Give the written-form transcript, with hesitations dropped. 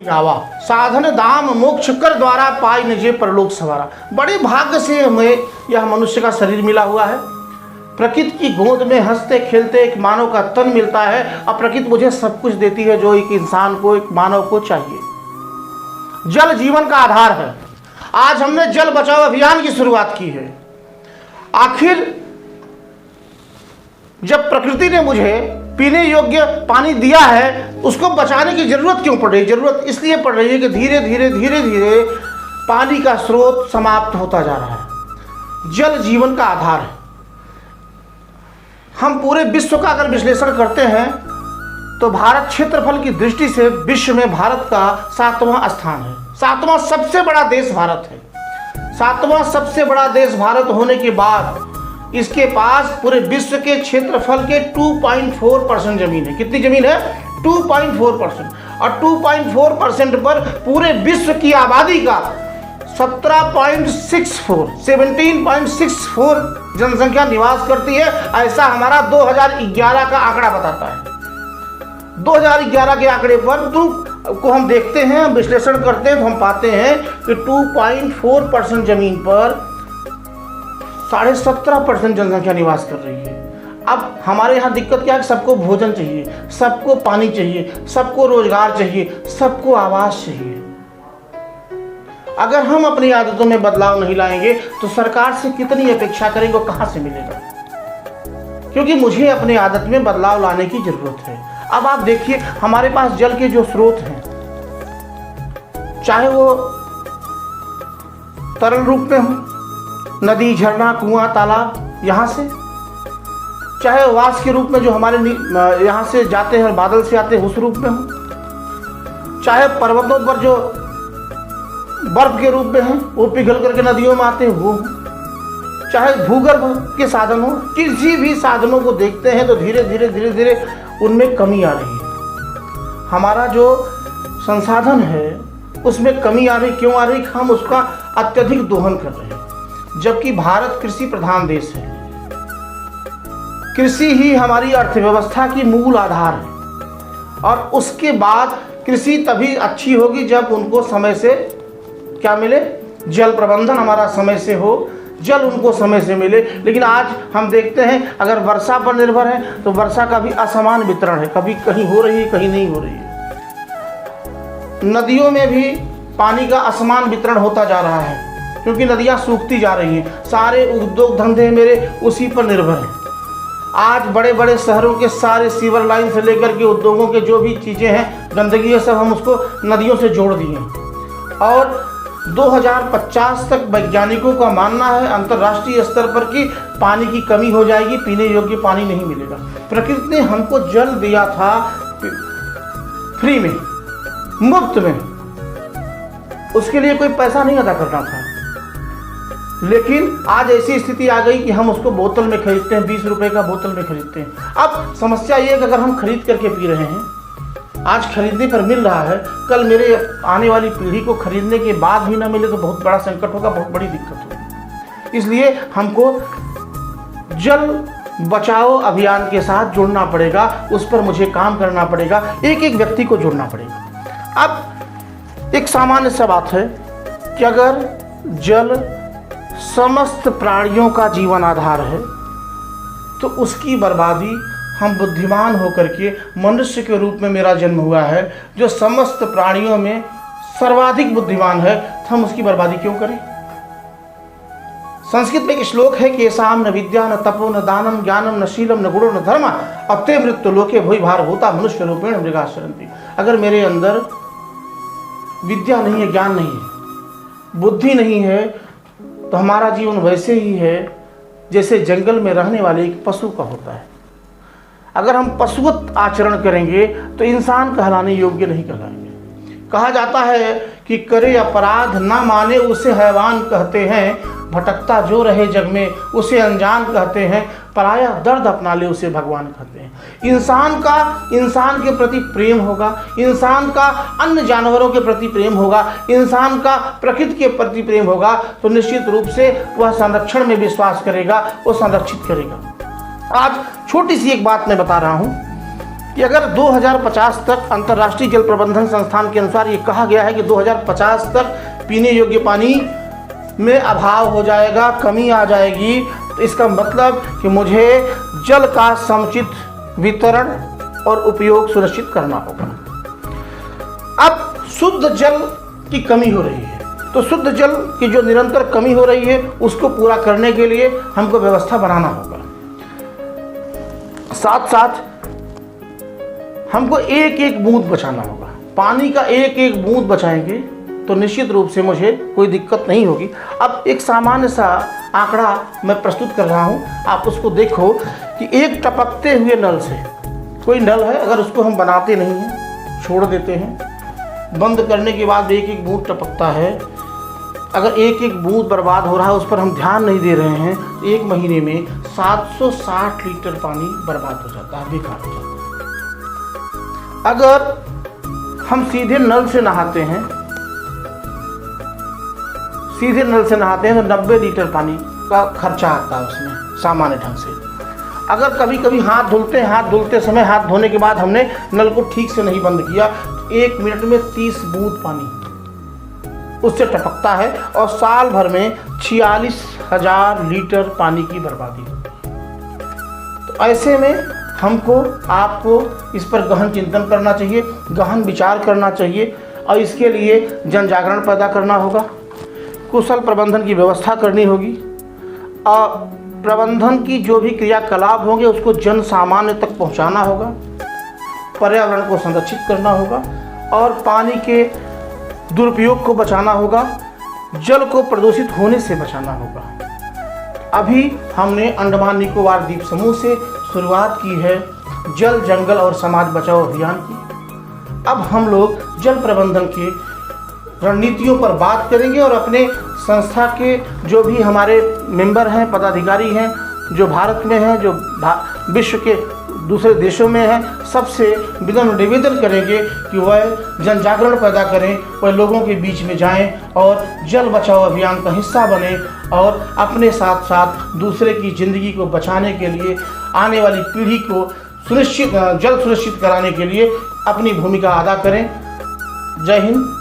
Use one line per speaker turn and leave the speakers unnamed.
गावा साधन दाम मोक्ष कर द्वारा पाई निजे परलोक सवारा। बड़े भाग्य से हमें यह मनुष्य का शरीर मिला हुआ है। प्रकृति की गोद में हंसते खेलते एक मानव का तन मिलता है और प्रकृति मुझे सब कुछ देती है जो एक इंसान को, एक मानव को चाहिए। जल जीवन का आधार है। आज हमने जल बचाओ अभियान की शुरुआत की है। आखिर जब प्रकृति ने मुझे पीने योग्य पानी दिया है, उसको बचाने की जरूरत क्यों पड़ रही है? जरूरत इसलिए पड़ रही है कि धीरे धीरे पानी का स्रोत समाप्त होता जा रहा है। जल जीवन का आधार है। हम पूरे विश्व का अगर विश्लेषण करते हैं तो भारत क्षेत्रफल की दृष्टि से विश्व में भारत का 7वां स्थान है। 7वां सबसे बड़ा देश भारत है। 7वां सबसे बड़ा देश भारत होने के बाद इसके पास पूरे विश्व के क्षेत्रफल के 2.4% जमीन है। कितनी जमीन है? 2.4%। और 2.4% पर पूरे विश्व की आबादी का 17.64 जनसंख्या निवास करती है। ऐसा हमारा 2011 का आंकड़ा बताता है। 2011 के आंकड़े पर को हम देखते हैं, हम विश्लेषण करते हैं तो हम पाते हैं कि 2.4% जमीन पर 17.5% जनसंख्या निवास कर रही है। अब हमारे यहाँ दिक्कत क्या है? सबको भोजन चाहिए, सबको पानी चाहिए, सबको रोजगार चाहिए, सबको आवास चाहिए। अगर हम अपनी आदतों में बदलाव नहीं लाएंगे तो सरकार से कितनी अपेक्षा करेंगे, कहां से मिलेगा? क्योंकि मुझे अपनी आदत में बदलाव लाने की जरूरत है। अब आप देखिए, हमारे पास जल के जो स्रोत हैं, चाहे वो तरल रूप में हो, नदी, झरना, कुआं, तालाब, यहाँ से, चाहे वाष्प के रूप में जो हमारे यहाँ से जाते हैं और बादल से आते हैं उस रूप में हो, चाहे पर्वतों पर जो बर्फ के रूप में है वो पिघल करके नदियों में आते हैं वो, चाहे भूगर्भ के साधन हो, किसी भी साधनों को देखते हैं तो धीरे धीरे उनमें कमी आ रही है। हमारा जो संसाधन है उसमें कमी आ रही। क्यों आ रही? हम उसका अत्यधिक दोहन कर रहे हैं। जबकि भारत कृषि प्रधान देश है। कृषि ही हमारी अर्थव्यवस्था की मूल आधार है और उसके बाद कृषि तभी अच्छी होगी जब उनको समय से क्या मिले? जल प्रबंधन हमारा समय से हो, जल उनको समय से मिले। लेकिन आज हम देखते हैं अगर वर्षा पर निर्भर है तो वर्षा का भी असमान वितरण है। कभी कहीं हो रही है, कहीं नहीं हो रही है। नदियों में भी पानी का असमान वितरण होता जा रहा है क्योंकि नदियां सूखती जा रही हैं। सारे उद्योग धंधे मेरे उसी पर निर्भर हैं। आज बड़े बड़े शहरों के सारे सीवर लाइन से लेकर के उद्योगों के जो भी चीज़ें हैं, गंदगी है, सब हम उसको नदियों से जोड़ दिए। और 2050 तक वैज्ञानिकों का मानना है अंतर्राष्ट्रीय स्तर पर कि पानी की कमी हो जाएगी, पीने योग्य पानी नहीं मिलेगा। प्रकृति ने हमको जल दिया था फ्री में, मुफ्त में, उसके लिए कोई पैसा नहीं अदा करना था। लेकिन आज ऐसी स्थिति आ गई कि हम उसको बोतल में खरीदते हैं, 20 रुपए का बोतल में खरीदते हैं। अब समस्या ये है कि अगर हम खरीद करके पी रहे हैं, आज खरीदने पर मिल रहा है, कल मेरे आने वाली पीढ़ी को खरीदने के बाद भी ना मिले तो बहुत बड़ा संकट होगा, बहुत बड़ी दिक्कत होगी। इसलिए हमको जल बचाओ अभियान के साथ जुड़ना पड़ेगा, उस पर मुझे काम करना पड़ेगा, एक एक व्यक्ति को जुड़ना पड़ेगा। अब एक सामान्य सा बात है कि अगर जल समस्त प्राणियों का जीवन आधार है तो उसकी बर्बादी, हम बुद्धिमान होकर के, मनुष्य के रूप में मेरा जन्म हुआ है जो समस्त प्राणियों में सर्वाधिक बुद्धिमान है, तो हम उसकी बर्बादी क्यों करें? संस्कृत में एक श्लोक है कि ऐसाम न विद्या न तपो न दानम ज्ञानम न शीलम न गुणो न धर्म अते मृत्यु लोके भूय भार होता मनुष्य रूपेण मृगाशरन्ति। अगर मेरे अंदर विद्या नहीं है, ज्ञान नहीं है, बुद्धि नहीं है, तो हमारा जीवन वैसे ही है जैसे जंगल में रहने वाले एक पशु का होता है। अगर हम पशुवत आचरण करेंगे तो इंसान कहलाने योग्य नहीं कहलाएंगे। कहा जाता है कि करे अपराध ना माने उसे हैवान कहते हैं, भटकता जो रहे जग में उसे अनजान कहते हैं, पराया दर्द अपना ले उसे भगवान कहते हैं। इंसान का इंसान के प्रति प्रेम होगा, इंसान का अन्य जानवरों के प्रति प्रेम होगा, इंसान का प्रकृति के प्रति प्रेम होगा तो निश्चित रूप से वह संरक्षण में विश्वास करेगा, वो संरक्षित करेगा। आज छोटी सी एक बात मैं बता रहा हूँ कि अगर 2050 तक अंतर्राष्ट्रीय जल प्रबंधन संस्थान के अनुसार ये कहा गया है कि 2050 तक पीने योग्य पानी में अभाव हो जाएगा, कमी आ जाएगी, तो इसका मतलब कि मुझे जल का समुचित वितरण और उपयोग सुनिश्चित करना होगा। अब शुद्ध जल की कमी हो रही है, तो शुद्ध जल की जो निरंतर कमी हो रही है उसको पूरा करने के लिए हमको व्यवस्था बनाना होगा। साथ साथ हमको एक एक बूंद बचाना होगा। पानी का एक एक बूंद बचाएंगे तो निश्चित रूप से मुझे कोई दिक्कत नहीं होगी। अब एक सामान्य सा आंकड़ा मैं प्रस्तुत कर रहा हूँ, आप उसको देखो कि एक टपकते हुए नल से, कोई नल है अगर उसको हम बनाते नहीं हैं, छोड़ देते हैं, बंद करने के बाद एक एक बूंद टपकता है, अगर एक एक बूंद बर्बाद हो रहा है उस पर हम ध्यान नहीं दे रहे हैं, तो एक महीने में 760 लीटर पानी बर्बाद हो जाता है, बेकार हो जाता है। अगर हम सीधे नल से नहाते हैं तो 90 लीटर पानी का खर्चा आता है उसमें सामान्य ढंग से। अगर कभी कभी हाथ धुलते समय हाथ धोने के बाद हमने नल को ठीक से नहीं बंद किया तो 1 मिनट में 30 बूंद पानी उससे टपकता है और साल भर में 46,000 लीटर पानी की बर्बादी होती है। तो ऐसे में हमको आपको इस पर गहन चिंतन करना चाहिए, गहन विचार करना चाहिए और इसके लिए जन जागरण पैदा करना होगा, कुशल प्रबंधन की व्यवस्था करनी होगी और प्रबंधन की जो भी क्रियाकलाप होंगे उसको जन सामान्य तक पहुंचाना होगा, पर्यावरण को संरक्षित करना होगा और पानी के दुरुपयोग को बचाना होगा, जल को प्रदूषित होने से बचाना होगा। अभी हमने अंडमान निकोबार द्वीप समूह से शुरुआत की है जल, जंगल और समाज बचाओ अभियान की। अब हम लोग जल प्रबंधन की रणनीतियों पर बात करेंगे और अपने संस्था के जो भी हमारे मेंबर हैं, पदाधिकारी हैं, जो भारत में हैं, जो विश्व के दूसरे देशों में हैं, सबसे विनम्र निवेदन करेंगे कि वह जन जागरण पैदा करें, वह लोगों के बीच में जाएं और जल बचाओ अभियान का हिस्सा बने और अपने साथ साथ दूसरे की ज़िंदगी को बचाने के लिए, आने वाली पीढ़ी को जल सुनिश्चित कराने के लिए अपनी भूमिका अदा करें। जय हिंद।